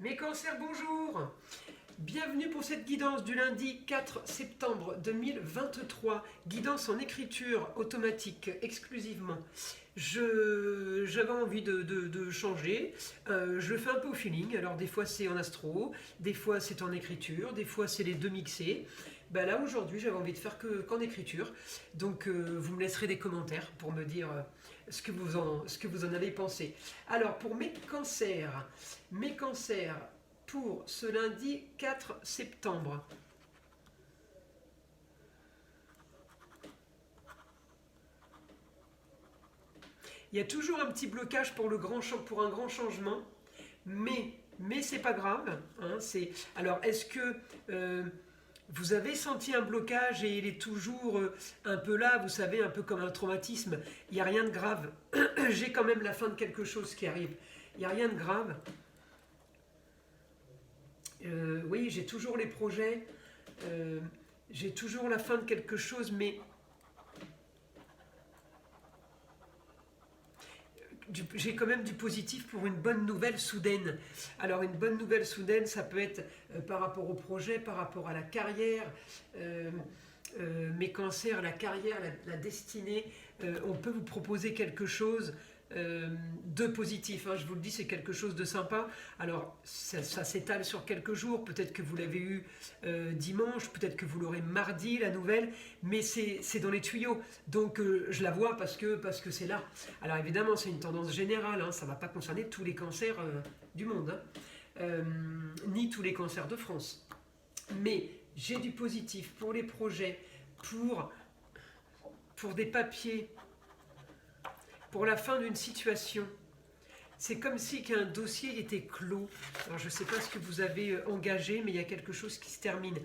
Mes cancers, bonjour! Bienvenue pour cette guidance du lundi 4 septembre 2023. Guidance en écriture automatique exclusivement. J'avais envie de changer. Je le fais un peu au feeling. Alors des fois c'est en astro, des fois c'est en écriture, des fois c'est les deux mixés. Ben là aujourd'hui j'avais envie de faire qu'en écriture. Donc vous me laisserez des commentaires pour me dire ce que vous en avez pensé. Alors pour mes cancers pour ce lundi 4 septembre. Il y a toujours un petit blocage pour un grand changement, mais c'est pas grave. Hein, alors, est-ce que vous avez senti un blocage et il est toujours un peu là, vous savez, un peu comme un traumatisme? Il n'y a rien de grave. J'ai quand même la fin de quelque chose qui arrive. Il n'y a rien de grave. Oui, j'ai toujours les projets. J'ai toujours la fin de quelque chose, mais j'ai quand même du positif pour une bonne nouvelle soudaine. Alors une bonne nouvelle soudaine, ça peut être par rapport au projet, par rapport à la carrière, mes cancers, la carrière, la destinée. On peut vous proposer quelque chose de positif, hein, je vous le dis, c'est quelque chose de sympa. Alors ça s'étale sur quelques jours, peut-être que vous l'avez eu dimanche, peut-être que vous l'aurez mardi la nouvelle, mais c'est dans les tuyaux, donc je la vois parce que c'est là. Alors évidemment c'est une tendance générale, hein, ça ne va pas concerner tous les cancers du monde, hein, ni tous les cancers de France, mais j'ai du positif pour les projets, pour des papiers, pour la fin d'une situation. C'est comme si qu'un dossier était clos. Alors je ne sais pas ce que vous avez engagé, mais il y a quelque chose qui se termine.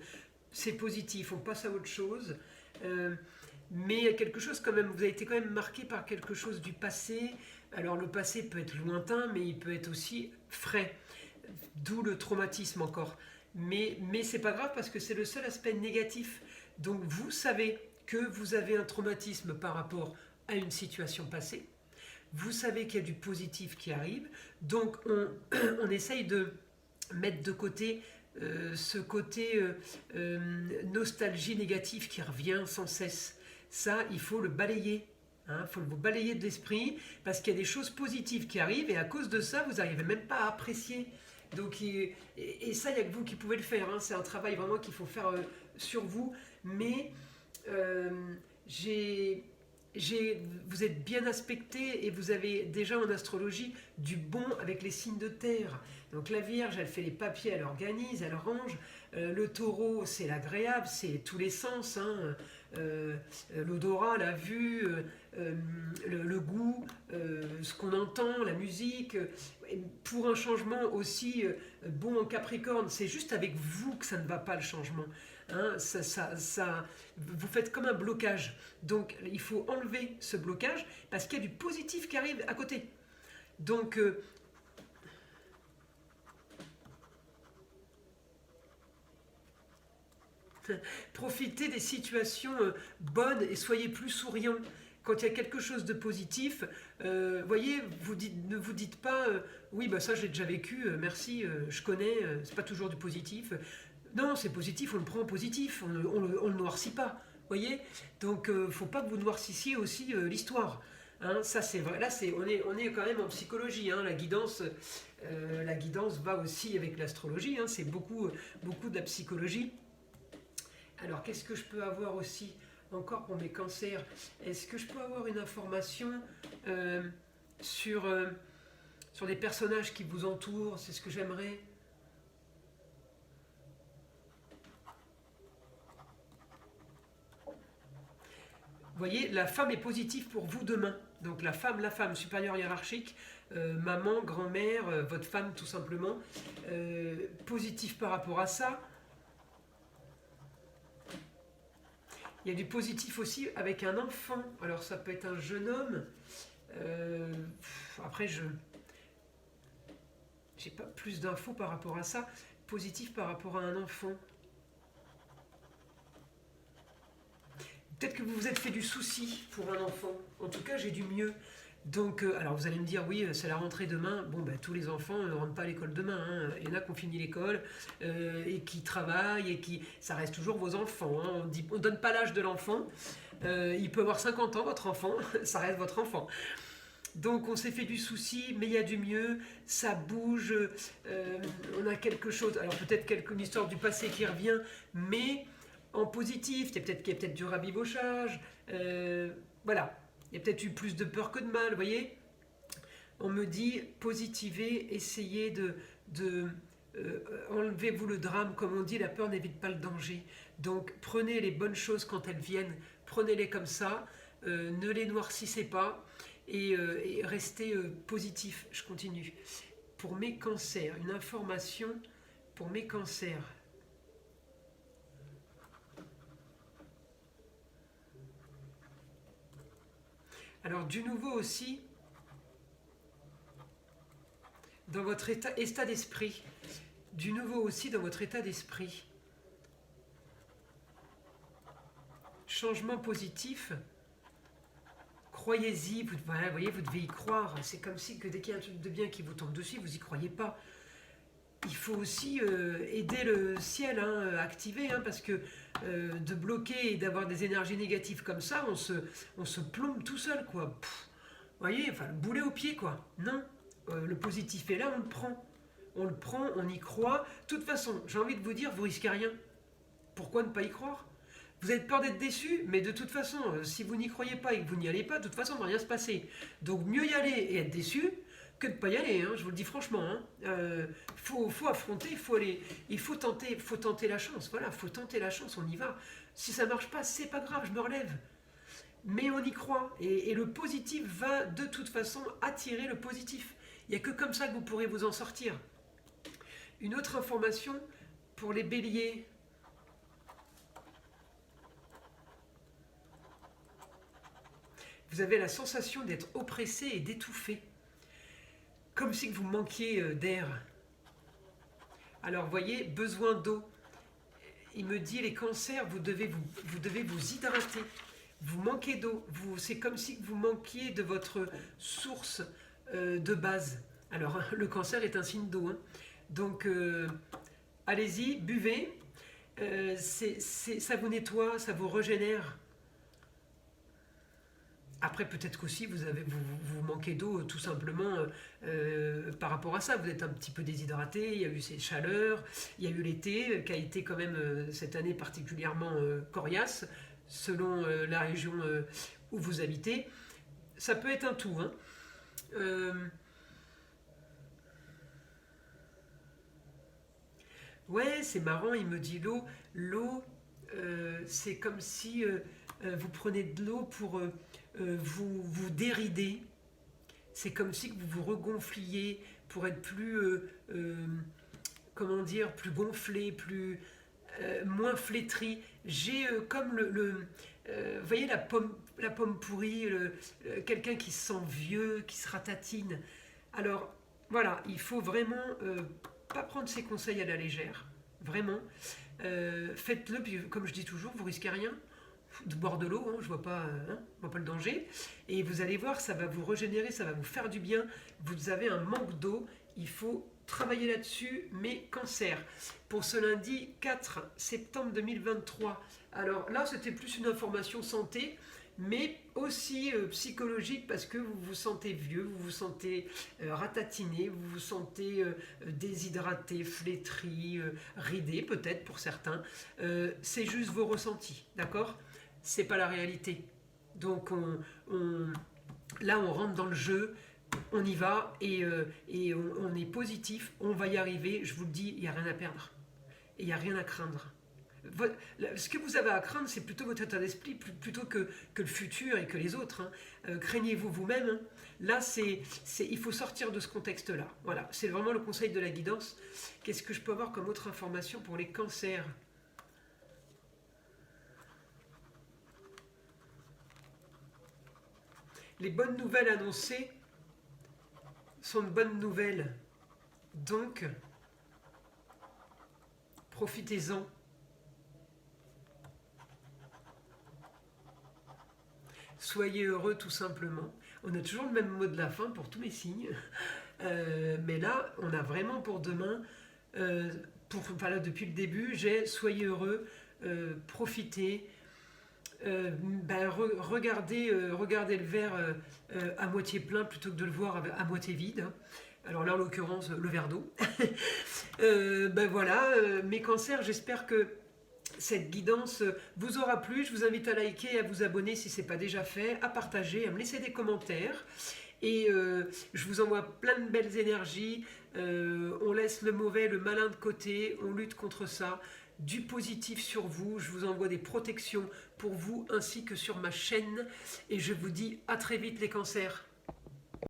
C'est positif, on passe à autre chose. Mais il y a quelque chose quand même, vous avez été quand même marqué par quelque chose du passé. Alors le passé peut être lointain, mais il peut être aussi frais. D'où le traumatisme encore. Mais c'est pas grave parce que c'est le seul aspect négatif. Donc vous savez que vous avez un traumatisme par rapport à une situation passée. Vous savez qu'il y a du positif qui arrive, donc on essaye de mettre de côté ce côté nostalgie négative qui revient sans cesse. Ça, il faut le balayer. Il faut le balayer de l'esprit parce qu'il y a des choses positives qui arrivent et à cause de ça, vous n'arrivez même pas à apprécier. Donc, et ça, il n'y a que vous qui pouvez le faire. Hein. C'est un travail vraiment qu'il faut faire sur vous. Mais vous êtes bien aspecté et vous avez déjà en astrologie du bon avec les signes de terre. Donc la Vierge, elle fait les papiers, elle organise, elle range. Le Taureau, c'est l'agréable, c'est tous les sens. Hein. L'odorat, la vue, le goût, ce qu'on entend, la musique. Pour un changement aussi bon en Capricorne, c'est juste avec vous que ça ne va pas le changement. Hein, vous faites comme un blocage. Donc il faut enlever ce blocage parce qu'il y a du positif qui arrive à côté. Donc profitez des situations bonnes et soyez plus souriants. Quand il y a quelque chose de positif, voyez, ne vous dites pas oui, bah ça j'ai déjà vécu, merci, je connais, c'est pas toujours du positif. Non, c'est positif, on le prend en positif, on le noircit pas, voyez. Donc, faut pas que vous noircissiez aussi l'histoire. Hein, ça c'est vrai. Là, on est quand même en psychologie. Hein, la guidance va aussi avec l'astrologie. Hein, c'est beaucoup de la psychologie. Alors, qu'est-ce que je peux avoir aussi encore pour mes cancers? Est-ce que je peux avoir une information sur des personnages qui vous entourent? C'est ce que j'aimerais. Vous voyez, la femme est positive pour vous demain. Donc la femme supérieure hiérarchique, maman, grand-mère, votre femme tout simplement, positif par rapport à ça. Il y a du positif aussi avec un enfant. Alors ça peut être un jeune homme. Après, je n'ai pas plus d'infos par rapport à ça. Positif par rapport à un enfant. Peut-être que vous vous êtes fait du souci pour un enfant. En tout cas, j'ai du mieux. Donc, alors vous allez me dire, oui, c'est la rentrée demain. Bon, ben, tous les enfants ne rentrent pas à l'école demain, hein. Il y en a qui ont fini l'école et qui travaillent et qui... Ça reste toujours vos enfants, hein. On donne pas l'âge de l'enfant. Il peut avoir 50 ans, votre enfant, ça reste votre enfant. Donc on s'est fait du souci, mais il y a du mieux, ça bouge, on a quelque chose, alors peut-être une histoire du passé qui revient, mais en positif, qu'il y a peut-être du rabibochage, voilà, il y a peut-être eu plus de peur que de mal, vous voyez. On me dit, positivez, essayez de enlevez-vous le drame, comme on dit, la peur n'évite pas le danger. Donc prenez les bonnes choses quand elles viennent, prenez-les comme ça, ne les noircissez pas, et restez positif. Je continue. Pour mes cancers, une information pour mes cancers. Alors du nouveau aussi, dans votre état d'esprit, du nouveau aussi dans votre état d'esprit. Changement positif, croyez-y, vous voyez, vous devez y croire. C'est comme si que dès qu'il y a un truc de bien qui vous tombe dessus, vous n'y croyez pas. Il faut aussi aider le ciel, hein, activer, hein, parce que de bloquer et d'avoir des énergies négatives comme ça, on se plombe tout seul, quoi. Vous voyez, enfin, le boulet au pied, quoi. Non, le positif est là, on le prend. On le prend, on y croit. De toute façon, j'ai envie de vous dire, vous risquez rien. Pourquoi ne pas y croire? Vous avez peur d'être déçu, mais de toute façon, si vous n'y croyez pas et que vous n'y allez pas, de toute façon, il ne va rien se passer. Donc mieux y aller et être déçu que de ne pas y aller, hein, je vous le dis franchement. Faut affronter, il faut tenter la chance. Voilà, faut tenter la chance, on y va. Si ça ne marche pas, c'est pas grave, je me relève. Mais on y croit, et le positif va de toute façon attirer le positif. Il n'y a que comme ça que vous pourrez vous en sortir. Une autre information pour les béliers. Vous avez la sensation d'être oppressé et d'étouffer. Comme si vous manquiez d'air. Alors, voyez, besoin d'eau. Il me dit, les cancers, vous devez vous hydrater. Vous manquez d'eau. C'est comme si vous manquiez de votre source de base. Alors, le cancer est un signe d'eau, hein. Donc, allez-y, buvez. Ça vous nettoie, ça vous régénère. Après, peut-être qu'aussi vous manquez d'eau tout simplement par rapport à ça. Vous êtes un petit peu déshydraté, il y a eu ces chaleurs, il y a eu l'été qui a été quand même cette année particulièrement coriace, selon la région où vous habitez. Ça peut être un tout, hein. Ouais, c'est marrant, il me dit l'eau. L'eau, c'est comme si vous prenez de l'eau pour vous dérider. C'est comme si vous vous regonfliez pour être plus, comment dire, plus gonflé, moins flétri. J'ai comme vous voyez la pomme pourrie, quelqu'un qui se sent vieux, qui se ratatine. Alors voilà, il faut vraiment pas prendre ses conseils à la légère, vraiment. Faites-le, puis comme je dis toujours, vous risquez rien. De boire de l'eau, hein, je vois pas le danger. Et vous allez voir, ça va vous régénérer, ça va vous faire du bien. Vous avez un manque d'eau, il faut travailler là-dessus, mais cancer. Pour ce lundi 4 septembre 2023. Alors là, c'était plus une information santé, mais aussi psychologique, parce que vous vous sentez vieux, vous vous sentez ratatiné, vous vous sentez déshydraté, flétri, ridé peut-être pour certains. C'est juste vos ressentis, d'accord? C'est pas la réalité. Donc là, on rentre dans le jeu, on y va et on est positif, on va y arriver. Je vous le dis, il n'y a rien à perdre et il n'y a rien à craindre. Ce que vous avez à craindre, c'est plutôt votre état d'esprit, plutôt que le futur et que les autres, hein. Craignez-vous vous-même, hein. Là, il faut sortir de ce contexte-là. Voilà, c'est vraiment le conseil de la guidance. Qu'est-ce que je peux avoir comme autre information pour les cancers ? Les bonnes nouvelles annoncées sont de bonnes nouvelles. Donc, profitez-en. Soyez heureux tout simplement. On a toujours le même mot de la fin pour tous mes signes. Mais là, on a vraiment pour demain, enfin là, depuis le début, j'ai soyez heureux, profitez, regardez le verre à moitié plein plutôt que de le voir à moitié vide. Hein. Alors là, en l'occurrence, le verre d'eau. Voilà, mes cancers, j'espère que cette guidance vous aura plu. Je vous invite à liker et à vous abonner si ce n'est pas déjà fait, à partager, à me laisser des commentaires. Et je vous envoie plein de belles énergies. On laisse le mauvais, le malin de côté. On lutte contre ça. Du positif sur vous. Je vous envoie des protections pour vous ainsi que sur ma chaîne. Et je vous dis à très vite les cancers.